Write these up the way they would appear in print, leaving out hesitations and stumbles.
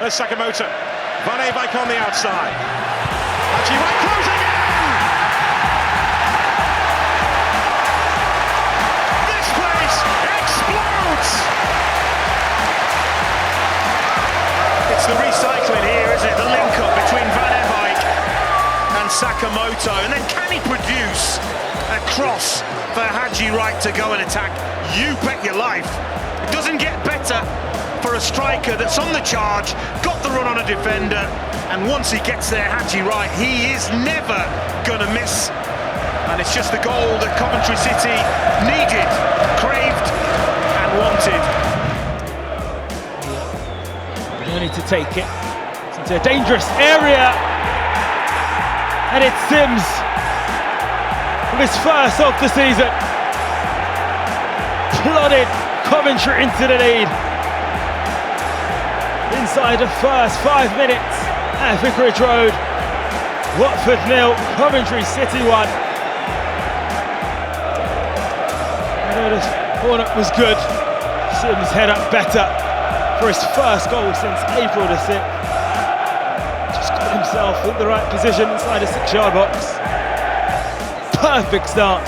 There's Sakamoto. Van Eyck on the outside. Haji Wright closing in! This place explodes! It's the recycling here, isn't it? The link-up between Van Eyck and Sakamoto. And then can he produce a cross for Haji Wright to go and attack? You bet your life. It doesn't get better for a striker that's on the charge, got the run on a defender, and once he gets there, Haji Wright, he is never gonna miss. And it's just the goal that Coventry City needed, craved, and wanted. They need to take it into a dangerous area, and it's Sims with his first of the season. Plodded Coventry into the lead. Inside the first 5 minutes at Vicarage Road. Watford 0, Coventry City 1. I know this corner was good. Sims head up better for his first goal since April the 6th. Just got himself in the right position inside the 6-yard box. Perfect start.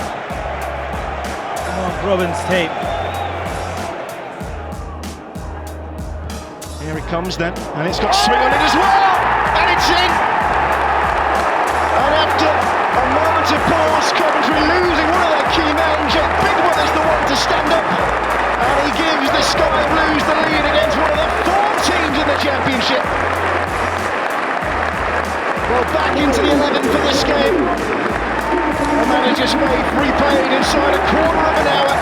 Mark Robbins' team. Here it comes then, and it's got swing on it as well, and it's in! And after a moment of pause, Coventry losing one of their key men, Jack Bidwell is the one to stand up, and he gives the Sky Blues the lead against one of the 4 teams in the Championship. Well, back into the 11 for this game. The manager's faith replayed inside a quarter of an hour,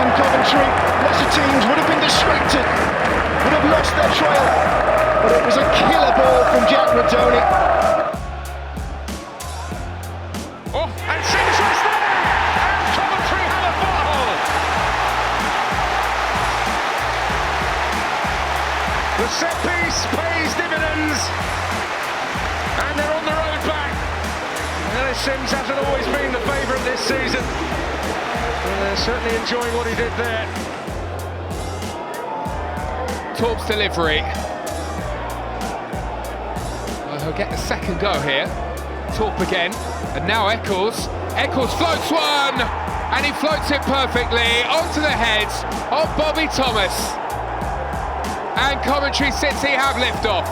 and Coventry, lesser teams, would have been distracted, would have lost their trail, but it was a killer ball from Jack Radoni. Oh, and Sims was there, and Coventry have a ball. The set piece pays dividends, and they're on the road back. Sims hasn't always been the favourite this season, but they're certainly enjoying what he did there. Torp's delivery. Well, he'll get the second go here. Torp again, and now Eccles. Eccles floats one, and he floats it perfectly onto the head of Bobby Thomas. And Coventry City have liftoff.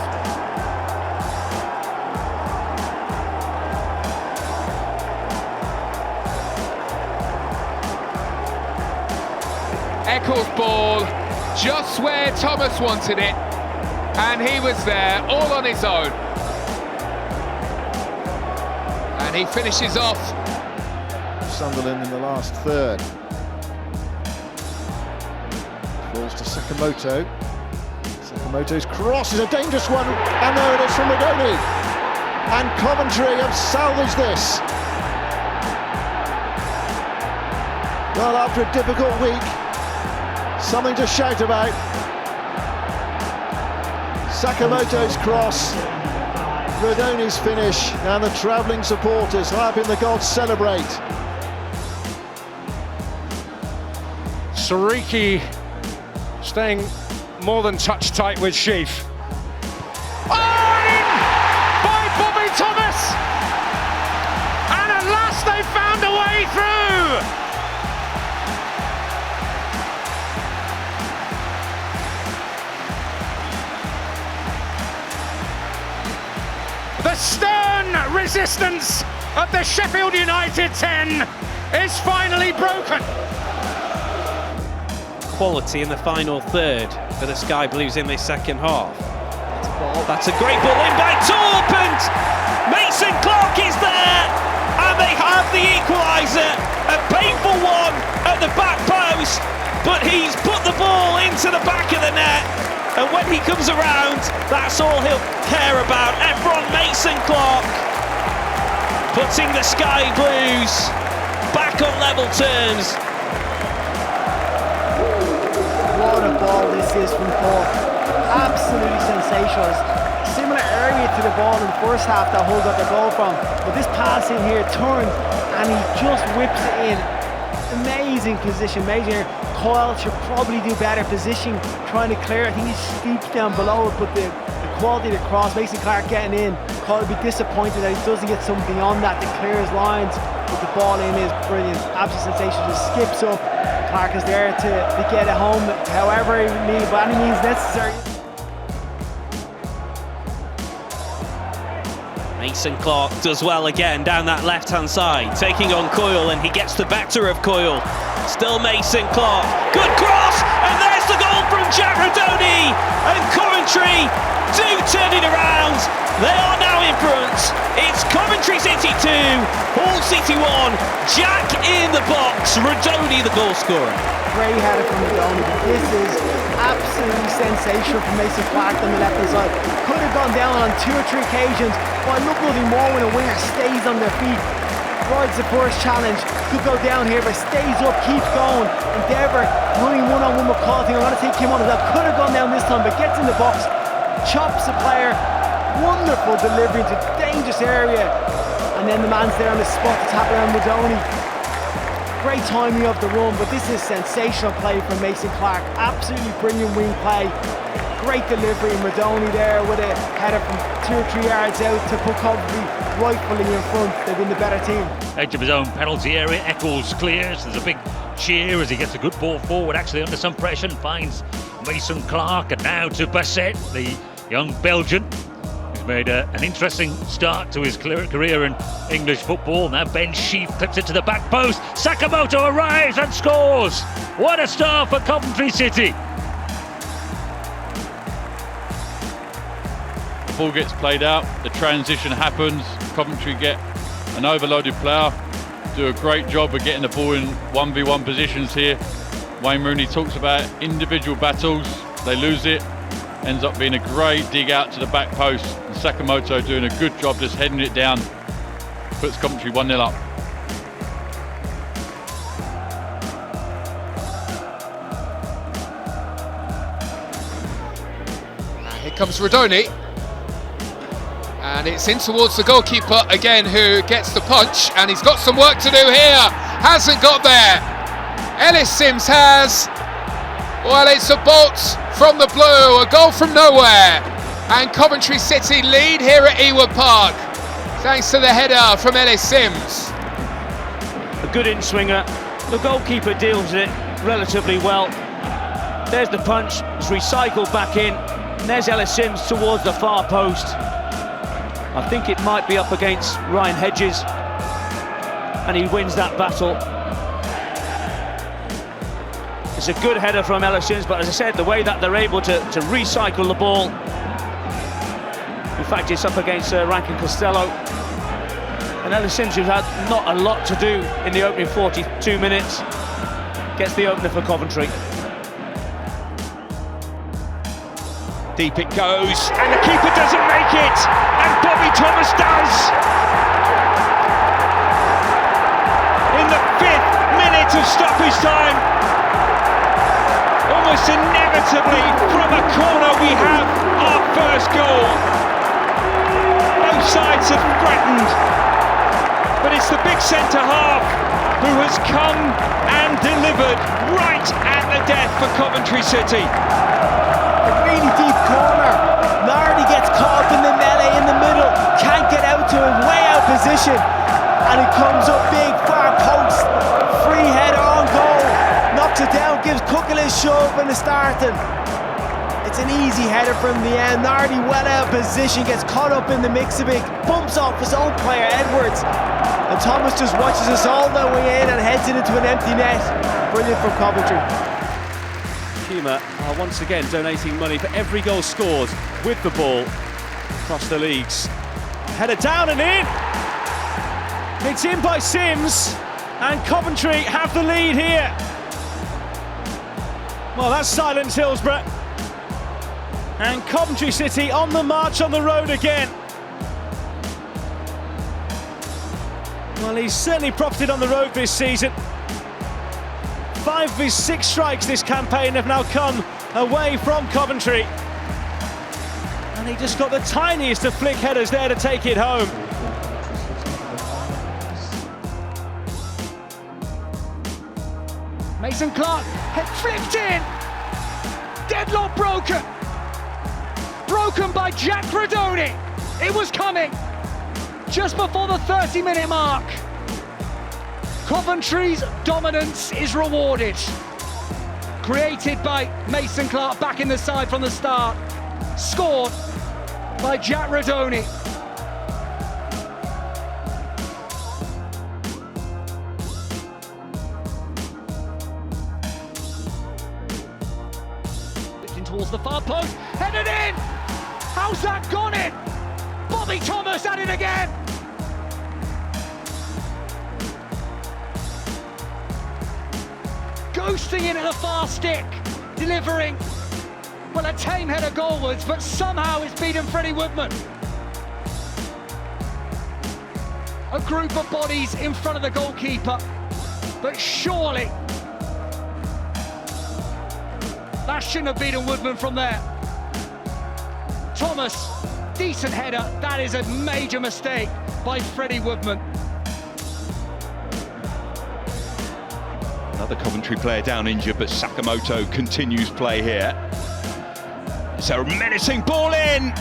Eccles' ball, just where Thomas wanted it, and he was there all on his own. And he finishes off. Sunderland in the last third. Falls to Sakamoto. Sakamoto's cross is a dangerous one, and there it is from Radoni. And Coventry have salvaged this. Well, after a difficult week, something to shout about. Sakamoto's cross, Radoni's finish, and the travelling supporters helping the gods celebrate. Sariki staying more than touch tight with Sheaf. Oh, in by Bobby Thomas! And at last they found a way through! The stern resistance of the Sheffield United 10 is finally broken. Quality in the final third for the Sky Blues in this second half. That's a great ball in by Torp, and Mason Clark is there, and they have the equaliser. A painful one at the back post, but he's put the ball into the back of the net. And when he comes around, that's all he'll care about. Efron Mason Clark putting the Sky Blues back on level terms. What a ball this is from Paul. Absolutely sensational. Similar area to the ball in the first half that Hull got the goal from. But this pass in here turned, and he just whips it in. Amazing position, amazing. Coyle should probably do better position, trying to clear. I think he scoops down below it, but the quality of the cross, Mason Clark getting in. Coyle will be disappointed that he doesn't get something on that to clear his lines, but the ball in is brilliant. Absolute sensation, just skips up. Clark is there to get it home, however, by any means necessary. Mason Clark does well again down that left-hand side, taking on Coyle, and he gets the better of Coyle. Still Mason Clark, good cross, and there's the goal from Jack Rodoni, and Coventry do turn it around. They are now in front. It's Coventry City 2, Hull City 1. Jack in the box, Rodoni the goal scorer. Great header from Rodoni. This is absolutely sensational from Mason Clark on the left-hand side. Could have gone down on 2 or 3 occasions, but I look nothing more when a winger stays on their feet. Rides the first challenge, could go down here, but stays up, keeps going. Endeavour running one-on-one with Coyle. I'm going to take him on as well. Could have gone down this time, but gets in the box, chops the player. Wonderful delivery into dangerous area, and then the man's there on the spot to tap around Rodoni. Great timing of the run, but this is sensational play from Mason Clark. Absolutely brilliant wing play. Great delivery, and Rodoni there with a header from 2 or 3 yards out to put Coventry rightfully in front. They've been the better team. Edge of his own penalty area, Eccles clears. There's a big cheer as he gets a good ball forward, actually under some pressure, and finds Mason Clark, and now to Basset, the young Belgian. Made an interesting start to his career in English football. Now Ben Sheaf clips it to the back post. Sakamoto arrives and scores. What a start for Coventry City. The ball gets played out, the transition happens, Coventry get an overloaded player, do a great job of getting the ball in 1v1 positions here. Wayne Rooney talks about individual battles, they lose it. Ends up being a great dig out to the back post, and Sakamoto doing a good job just heading it down, puts Coventry 1-0 up. Here comes Rodoni, and it's in towards the goalkeeper again, who gets the punch, and he's got some work to do here. Hasn't got there. Ellis Sims has. Well, it's a bolt from the blue, a goal from nowhere, and Coventry City lead here at Ewood Park thanks to the header from Ellis Sims. A good in-swinger, the goalkeeper deals it relatively well. There's the punch, it's recycled back in, and there's Ellis Sims towards the far post. I think it might be up against Ryan Hedges, and he wins that battle. It's a good header from Ellis Sims, but as I said, the way that they're able to recycle the ball. In fact, it's up against Rankin Costello. And Ellis Sims, who's had not a lot to do in the opening 42 minutes, gets the opener for Coventry. Deep it goes, and the keeper doesn't make it, and Bobby Thomas does! In the 5th minute of stoppage time, almost inevitably from a corner we have our first goal. Both sides have threatened, but it's the big centre-half who has come and delivered right at the death for Coventry City. A really deep corner. Nardi gets caught in the melee in the middle, can't get out to him, way out position, and it comes up big, far post, free header on goal. Knocks it down, gives Cookle a shove in the starting. It's an easy header from the end. Nardi well out of position, gets caught up in the mix of it, bumps off his own player, Edwards. And Thomas just watches us all the way in and heads it into an empty net. Brilliant from Coventry. Puma are once again donating money for every goal scored with the ball across the leagues. Header down and in. It's in by Sims, and Coventry have the lead here. Well, that's silence Hillsborough. And Coventry City on the march on the road again. Well, he's certainly profited on the road this season. 5 of his 6 strikes this campaign have now come away from Coventry. And he just got the tiniest of flick headers there to take it home. Mason Clark had flipped in. Deadlock broken. Broken by Jack Radoni. It was coming just before the 30-minute mark. Coventry's dominance is rewarded. Created by Mason Clark back in the side from the start. Scored by Jack Radoni. Towards the far post, headed in! How's that gone in? Bobby Thomas at it again! Ghosting in at the far stick, delivering, well, a tame header goalwards, but somehow it's beaten Freddie Woodman. A group of bodies in front of the goalkeeper, but surely that shouldn't have beaten Woodman from there. Thomas, decent header. That is a major mistake by Freddie Woodman. Another Coventry player down injured, but Sakamoto continues play here. It's a menacing ball in,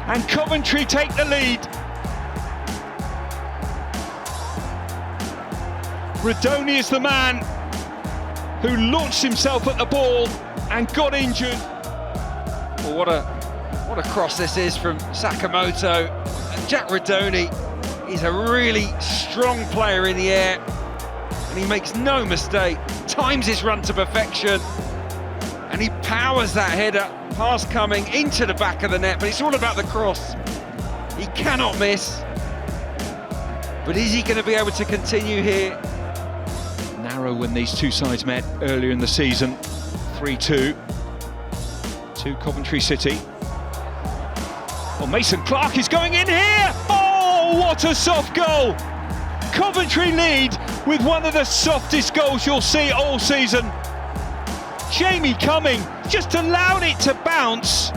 and Coventry take the lead. Radoni is the man who launched himself at the ball and got injured. Well, what a cross this is from Sakamoto. And Jack Radoni, he's a really strong player in the air, and he makes no mistake, times his run to perfection, and he powers that header, pass coming into the back of the net, but it's all about the cross. He cannot miss. But is he going to be able to continue here? Narrow when these two sides met earlier in the season, 3-2 to Coventry City. Oh, Mason Clark is going in here! Oh, what a soft goal! Coventry lead with one of the softest goals you'll see all season. Jamie Cumming just allowed it to bounce,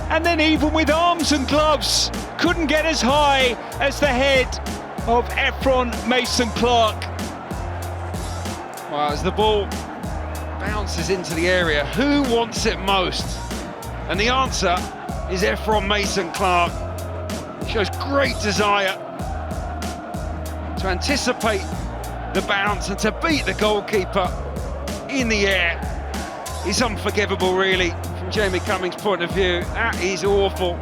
and then even with arms and gloves, couldn't get as high as the head of Ephron Mason Clark. Well, as the ball bounces into the area, who wants it most? And the answer is Ephron Mason Clark. He shows great desire to anticipate the bounce and to beat the goalkeeper in the air. It's unforgivable, really, from Jamie Cummings' point of view. That is awful.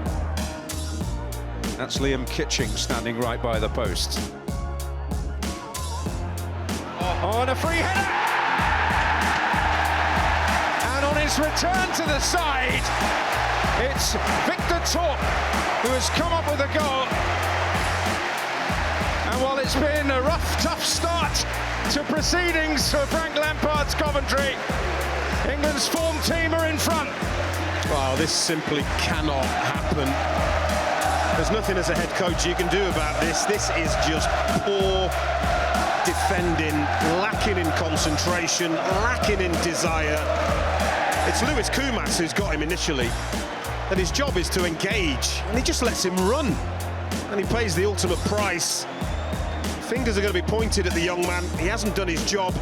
That's Liam Kitching standing right by the post. On a free header! And on his return to the side, it's Victor Torp who has come up with a goal. And while it's been a rough, tough start to proceedings for Frank Lampard's Coventry, England's form team are in front. Well, this simply cannot happen. There's nothing as a head coach you can do about this. This is just poor defending, lacking in concentration, lacking in desire. It's Lewis Koumas who's got him initially, and his job is to engage, and he just lets him run, and he pays the ultimate price. Fingers are going to be pointed at the young man. He hasn't done his job,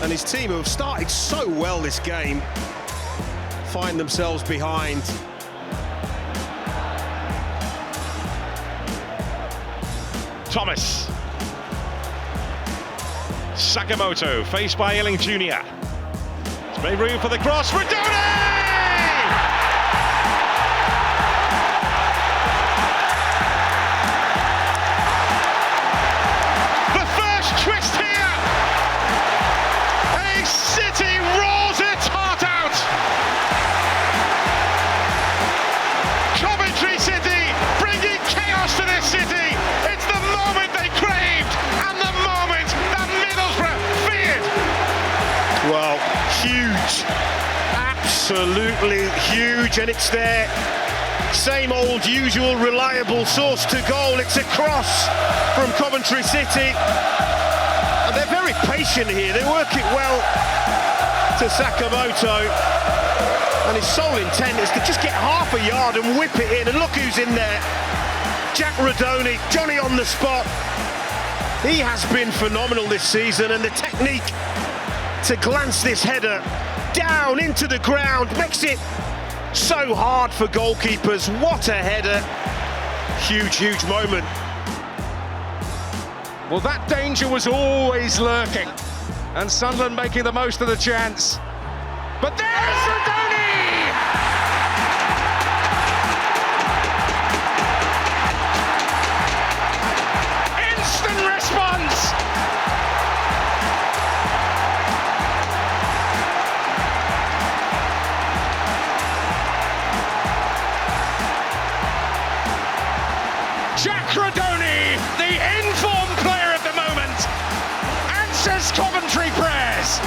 and his team, who have started so well this game, find themselves behind. Thomas. Sakamoto, faced by Ealing Jr. It's made room for the cross. Radoni! The first twist here. A City roars its heart out. Coventry City bringing chaos to this city. It's the moment they craved, and the moment that Middlesbrough feared. Well, huge, absolutely huge, and it's their same old usual reliable source to goal. It's a cross from Coventry City, and they're very patient here. They work it well to Sakamoto, and his sole intent is to just get half a yard and whip it in, and look who's in there. Jack Radoni, Johnny on the spot. He has been phenomenal this season, and the technique to glance this header down into the ground. Makes it so hard for goalkeepers. What a header. Huge, huge moment. Well, that danger was always lurking, and Sunderland making the most of the chance. But there's Radoni! Instant response! Jack Radoni, the in-form player of the moment, answers Coventry prayers.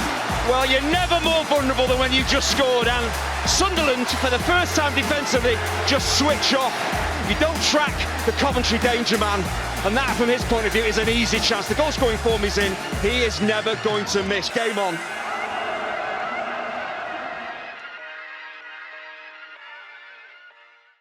Well, you're never more vulnerable than when you just scored, and Sunderland, for the first time defensively, just switch off. You don't track the Coventry danger man, and that, from his point of view, is an easy chance. The goal-scoring form he's in, he is never going to miss. Game on.